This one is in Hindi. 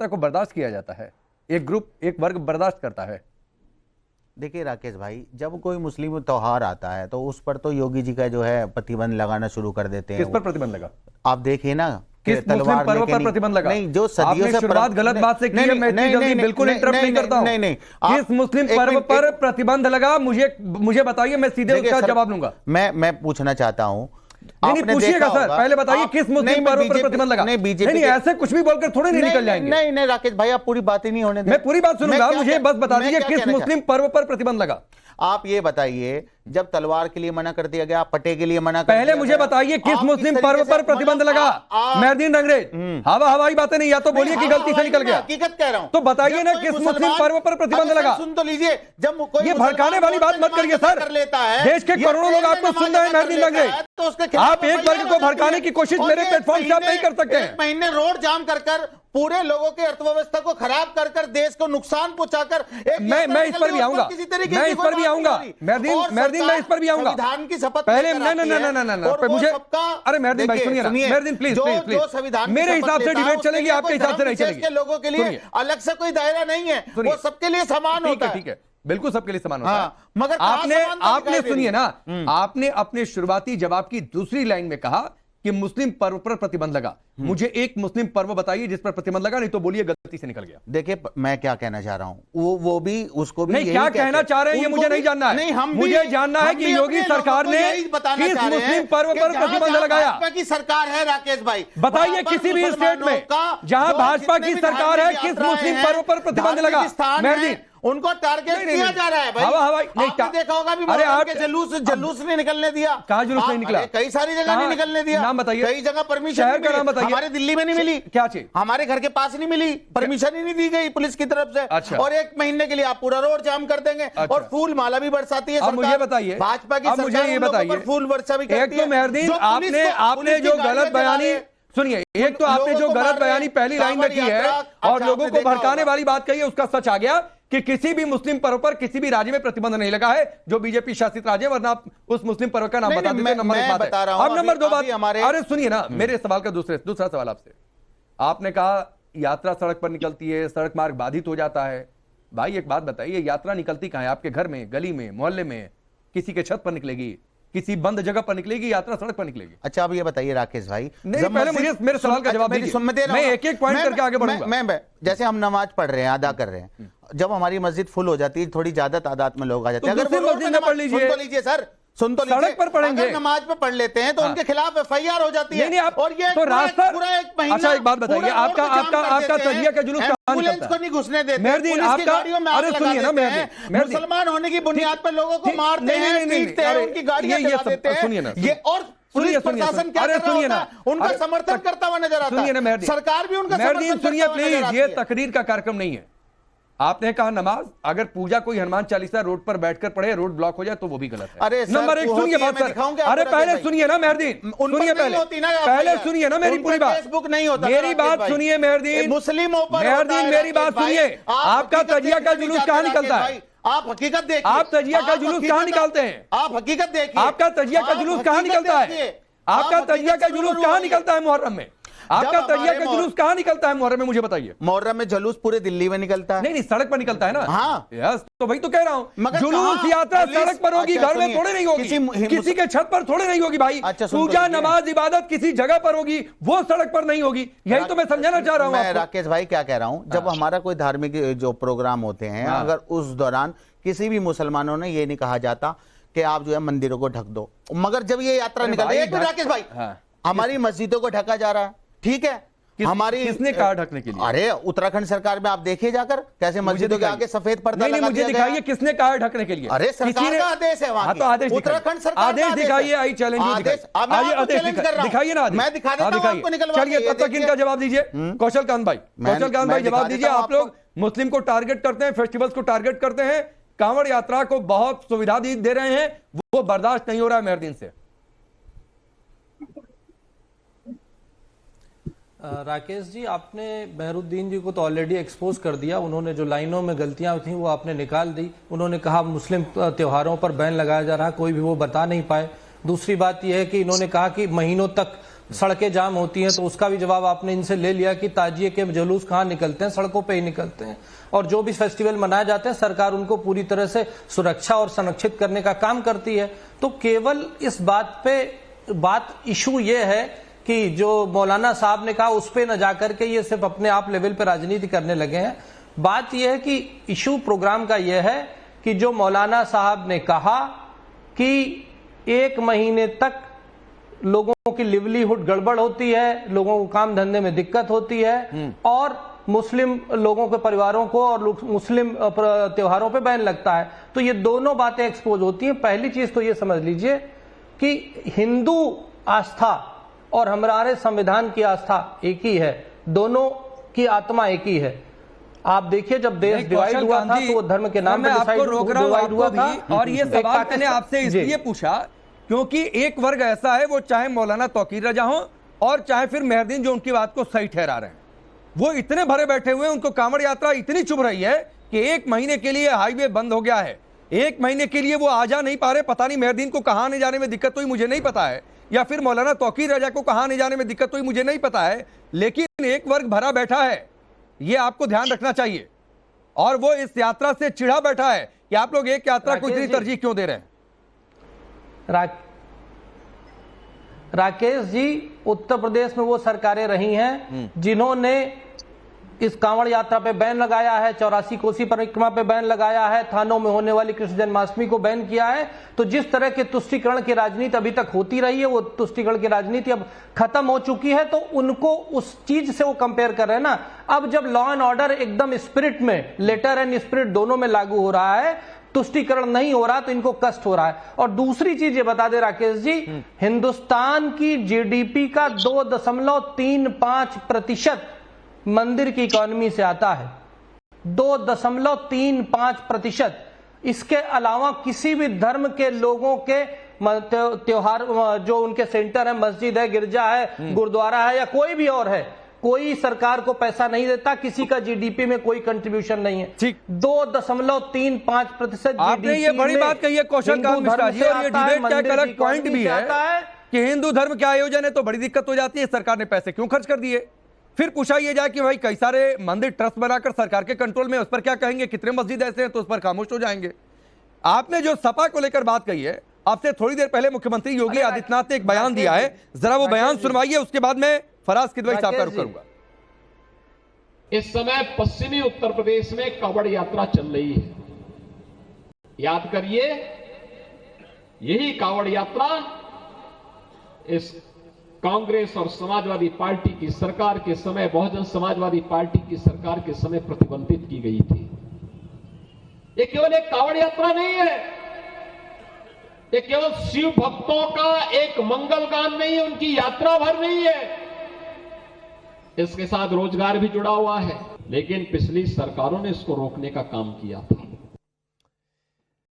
यात्रा को बर्दाश्त किया जाता है, एक ग्रुप एक वर्ग बर्दाश्त करता है। देखिए राकेश भाई, जब कोई मुस्लिम त्योहार आता है तो उस पर तो योगी जी का जो है प्रतिबंध लगाना शुरू कर देते हैं। किस पर प्रतिबंध लगा? आप देखिए ना, किस मुस्लिम पर्व पर प्रतिबंध लगा? नहीं, जो सदियों से शुरुआत गलत बात से की है, मैं इतनी जल्दी बिल्कुल इंटरप्ट नहीं करता हूं। नहीं, किस मुस्लिम पर्व पर प्रतिबंध लगा, मुझे बताइए, मैं सीधे उसका जवाब दूंगा। मैं पूछना चाहता हूं, नहीं पूछिएगा सर, पहले बताइए किस मुस्लिम पर्व पर प्रतिबंध लगा। नहीं, ऐसे कुछ भी बोलकर थोड़े नहीं निकल जाएंगे। नहीं राकेश भाई, आप पूरी बात ही नहीं होने दें। मैं पूरी बात सुनूंगा, मुझे बस बता दीजिए किस मुस्लिम पर्व पर प्रतिबंद लगा। आप ये बताइए, जब तलवार के लिए मना कर दिया गया, पटे के लिए मना कर पहले मुझे बताइए किस मुस्लिम पर्व पर प्रतिबंध लगा। मेहरदीन रंगरेज, हवाई बातें नहीं, या तो बोलिए कि गलती से निकल गया। हकीकत कह रहा हूं, तो बताइए ना किस मुस्लिम पर्व पर प्रतिबंध लगा। सुन तो लीजिए, जब ये भड़काने वाली बात मत करिए सर, देश के करोड़ों लोग आपको सुन रहे हैं। मेहरदीन रंगरेज, आप एक वर्ग को भड़काने की कोशिश मेरे प्लेटफॉर्म से आप नहीं कर सकते। एक महीने रोड जाम कर पूरे लोगों के अर्थव्यवस्था को खराब कर देश को नुकसान पहुंचाकर मैं इस पर भी आऊंगा, मैं इस पर भी आऊंगा। मेहरदीन मैं इस पर भी आऊंगा। संविधान की शपथ पहले मुझे, अरे मेहरदीन भाई सुनिए ना, मेहरदीन प्लीज मेरे हिसाब से डिबेट चलेगी, आपके हिसाब से नहीं चलेगी। लोगों के लिए अलग से कोई दायरा नहीं है, वो सबके लिए समान होता है। ठीक है, बिल्कुल सबके लिए समान होता है, मगर आपने सुनिए ना, आपने अपने शुरुआती जवाब की दूसरी लाइन में कहा कि मुस्लिम पर्व पर प्रतिबंध लगा। मुझे एक मुस्लिम पर्व बताइए जिस पर प्रतिबंध लगा, नहीं तो बोलिए गलती से निकल गया। देखिए मैं क्या कहना चाह रहा हूं, वो भी उसको भी नहीं, क्या कहना चाह रहे हैं ये मुझे नहीं जानना है। नहीं, मुझे जानना है कि योगी सरकार ने किस मुस्लिम पर्व पर प्रतिबंध लगाया। भाजपा की सरकार है राकेश भाई, बताइए किसी भी स्टेट में जहां भाजपा की सरकार है किस मुस्लिम पर्व पर प्रतिबंध लगा। मेहरदीन, उनको टारगेट किया जा रहा है भाई। हवाई नहीं देखा होगा भी, अरे आप जलूस नहीं निकलने दिया। कहाँ जुलूस नहीं निकला? कई सारी जगह नहीं निकलने दिया। नाम बताइए, कई जगह परमिशन, शहर का नाम बताइए। हमारे दिल्ली में नहीं मिली, क्या चीज? हमारे घर के पास नहीं मिली, परमिशन ही नहीं दी गई पुलिस की तरफ से। अच्छा। और एक महीने के लिए आप पूरा रोड जाम कर देंगे। अच्छा। और फूल माला भी बरसाती है। अब मुझे बताइए, भाजपा की सरकार, मुझे ये बताइए, फूल वर्षा भी करती है। एक तो मेहरदीन आपने जो गलत बयानी सुनिए, एक तो आपने जो गलत बयानी पहली लाइन में की है और लोगों को भड़काने वाली बात कही है, उसका सच आ गया कि किसी भी मुस्लिम पर्व पर किसी भी राज्य में प्रतिबंध नहीं लगा है जो बीजेपी शासित राज्य है, वरना आप उस मुस्लिम पर्व का नाम बता देते। नंबर एक बात है। अब नंबर दो बात, अरे सुनिए ना, मेरे सवाल का दूसरा सवाल आपसे, आपने कहा यात्रा सड़क पर निकलती है, सड़क मार्ग बाधित हो जाता है। भाई एक बात बताइए, यात्रा निकलती कहां है? आपके घर में, गली में, मोहल्ले में, किसी के छत पर निकलेगी, किसी बंद जगह पर निकलेगी, यात्रा सड़क पर निकलेगी। अच्छा अब ये बताइए राकेश भाई, नहीं पहले मुझे मेरे सवाल का जवाब दीजिए, मैं एक एक पॉइंट करके आगे बढ़ूंगा। मैं जैसे हम नमाज पढ़ रहे हैं, अदा कर रहे हैं, जब हमारी मस्जिद फुल हो जाती है, थोड़ी ज्यादा तादाद में लोग आ जाते हैं, अगर वो मस्जिद में पढ़ लीजिए सर, सुन तो सड़क पर पढ़ेंगे, नमाज पे पढ़ लेते हैं तो उनके खिलाफ FIR हो जाती है। नहीं, आप और ये तो रास्ता पूरा एक महीना। अच्छा एक बात बताइए, आपका तजिया का जुलूस कहां निकलता है? को नहीं घुसने देते, मेहरदीन आपका, अरे सुनिए ना मेहरदीन, मुसलमान होने की बुनियाद पर लोगों को मारते हैं, पीटते हैं, उनकी गाड़ियां जला देते हैं। सुनिए ना, ये और पुलिस प्रशासन क्या कर रहा है? उनका समर्थन करता हुआ नजर आता है, सरकार भी उनका समर्थन करता हुआ नजर आती है। ये तकरीर का कार्यक्रम नहीं है। आपने कहा नमाज, अगर पूजा कोई हनुमान चालीसा रोड पर बैठकर पढ़े, रोड ब्लॉक हो जाए तो वो भी गलत है। अरे नंबर एक सुनिए बात सर, अरे पहले सुनिए ना मेहरदीन, सुनिए पहले सुनिए ना मेरी पूरी बात, फेसबुक नहीं होता, मेरी बात सुनिए मेहरदीन, मुस्लिमों पर मेहरदीन मेरी बात सुनिए। आपका तजिया का जुलूस कहां निकलता है? आप हकीकत देखिए, आप तजिया का जुलूस कहां निकालते हैं? आप हकीकत देखिए, आपका तजिया का जुलूस कहां निकलता है? आपका तजिया का जुलूस कहां निकलता है मुहर्रम में? आपका तजिया का जुलूस कहां निकलता है मुहर्रम में? मुझे बताइए। मुहर्रम में जुलूस पूरे दिल्ली में निकलता है। नहीं सड़क पर निकलता है ना। हाँ यस, तो वही तो कह रहा हूं, जुलूस यात्रा सड़क पर होगी, घर में थोड़े नहीं होगी, किसी के छत पर थोड़े नहीं होगी भाई। पूजा नमाज इबादत किसी जगह पर होगी, वो सड़क पर नहीं होगी। यही तो मैं समझाना चाह रहा हूं। मैं राकेश भाई क्या कह रहा हूं, जब हमारा कोई धार्मिक जो प्रोग्राम होते हैं, अगर उस दौरान किसी भी मुसलमानों ने ये नहीं कहा जाता कि आप जो है मंदिरों को ढक दो, मगर जब ये यात्रा निकलती है, राकेश भाई हमारी मस्जिदों को ढका जा रहा है, ठीक है, हमारी किसने कहा ढकने के लिए? अरे उत्तराखंड सरकार में आप देखिए जाकर कैसे मस्जिदों के आगे सफेद पर्दा लगा दिया गया। मुझे दिखाइए किसने कहा ढकने के लिए? अरे सरकार का आदेश है वहां, तो आदेश उत्तराखंड सरकार आदेश दिखाइए, आई चैलेंज दिखाइए ना, मैं दिखा देता हूं आपको, निकलवा। चलिए तब तक इनका जवाब दीजिए। कौशल कांत भाई जवाब दीजिए। आप लोग मुस्लिम को टारगेट करते हैं, फेस्टिवल्स को टारगेट करते हैं, कांवड़ यात्रा को बहुत सुविधा दे रहे हैं, वो बर्दाश्त नहीं हो रहा है मेहरदीन से। राकेश जी, आपने मेहरुद्दीन जी को तो ऑलरेडी एक्सपोज कर दिया। उन्होंने जो लाइनों में गलतियां थी वो आपने निकाल दी। उन्होंने कहा मुस्लिम त्योहारों पर बैन लगाया जा रहा, कोई भी वो बता नहीं पाए। दूसरी बात यह है कि इन्होंने कहा कि महीनों तक सड़कें जाम होती हैं, तो उसका भी जवाब आपने इनसे ले लिया कि ताजिए के जुलूस कहाँ निकलते हैं, सड़कों पे ही निकलते हैं। और जो भी फेस्टिवल मनाए जाते हैं सरकार उनको पूरी तरह से सुरक्षा और संरक्षित करने का काम करती है। तो केवल इस बात इशू ये है कि जो मौलाना साहब ने कहा उस पे न जाकर के ये सिर्फ अपने आप लेवल पे राजनीति करने लगे हैं। बात यह है कि इशू प्रोग्राम का यह है कि जो मौलाना साहब ने कहा कि 1 महीने तक लोगों की लिवलीहुड गड़बड़ होती है, लोगों को काम धंधे में दिक्कत होती है और मुस्लिम लोगों के परिवारों को और मुस्लिम त्योहारों पे बैन लगता है। तो ये दोनों बातें एक्सपोज होती हैं। पहली चीज तो ये समझ लीजिए कि हिंदू आस्था और हमारे संविधान की आस्था एक ही है, दोनों की आत्मा एक ही है। आप देखिए जब देश डिवाइड हुआ था तो वो धर्म के नाम पे डिवाइड हुआ था। और ये सवाल मैंने आपसे इसलिए पूछा क्योंकि एक वर्ग ऐसा है, वो चाहे मौलाना तौकीर रजा हो और चाहे फिर मेहरदीन जो उनकी बात को सही ठहरा रहे हैं, वो इतने भरे बैठे हुए हैं, उनको कांवड़ यात्रा इतनी चुभ रही है कि 1 महीने के लिए हाईवे बंद हो गया है, 1 महीने के लिए वो आ जा नहीं पा रहे। पता नहीं मेहरदीन को कहां आने जाने में दिक्कत हुई मुझे नहीं पता है, या फिर मौलाना तौकीर रजा को कहां आने जाने में दिक्कत हुई मुझे नहीं पता है, लेकिन एक वर्ग भरा बैठा है, ये आपको ध्यान रखना चाहिए। और वो इस यात्रा से चिढ़ा बैठा है कि आप लोग एक यात्रा को इतनी तरजीह क्यों दे रहे हैं। राकेश जी, उत्तर प्रदेश में वो सरकारें रही हैं जिन्होंने इस कांवड़ यात्रा पे बैन लगाया है, 84 कोसी परिक्रमा पे बैन लगाया है, थानों में होने वाली कृष्ण जन्माष्टमी को बैन किया है। तो जिस तरह के तुष्टीकरण की राजनीति अभी तक होती रही है, वो तुष्टीकरण की राजनीति अब खत्म हो चुकी है। तो उनको उस चीज से वो कंपेयर कर रहे हैं ना। अब जब लॉ एंड ऑर्डर एकदम स्पिरिट में, लेटर एंड स्पिरिट दोनों में लागू हो रहा है, तुष्टीकरण नहीं हो रहा, तो इनको कष्ट हो रहा है। और दूसरी चीज ये बता दे राकेश जी, हिंदुस्तान की जीडीपी का 2.35% मंदिर की इकोनॉमी से आता है, 2.35%। इसके अलावा किसी भी धर्म के लोगों के त्योहार जो उनके सेंटर है, मस्जिद है, गिरजा है, गुरुद्वारा है या कोई भी और है, कोई सरकार को पैसा नहीं देता, किसी का जीडीपी में कोई कंट्रीब्यूशन नहीं है। ठीक, 2.35% आपने ये बड़ी बात कही है कौशल कांत मिश्रा जी, और ये डिबेट का एक अलग पॉइंट भी है कि हिंदू धर्म के आयोजन है तो बड़ी दिक्कत हो जाती है, सरकार ने पैसे क्यों खर्च कर दिए। फिर पूछा यह जाए कि भाई कई सारे मंदिर ट्रस्ट बनाकर सरकार के कंट्रोल में, उस पर क्या कहेंगे, कितने मस्जिद ऐसे हैं तो उस पर खामोश हो जाएंगे। आपने जो सपा को लेकर बात कही है, आपसे थोड़ी देर पहले मुख्यमंत्री योगी आदित्यनाथ ने एक बयान दिया है, जरा वो बयान सुनवाइए, उसके बाद मैं फराज किदवई साहब का रुख करूंगा। इस समय पश्चिमी उत्तर प्रदेश में कांवड़ यात्रा चल रही है। याद करिए, यही कांवड़ यात्रा इस कांग्रेस और समाजवादी पार्टी की सरकार के समय, बहुजन समाजवादी पार्टी की सरकार के समय प्रतिबंधित की गई थी। ये केवल एक कांवड़ यात्रा नहीं है, ये केवल शिव भक्तों का एक मंगल गान नहीं है, उनकी यात्रा भर नहीं है, इसके साथ रोजगार भी जुड़ा हुआ है। लेकिन पिछली सरकारों ने इसको रोकने का काम किया था।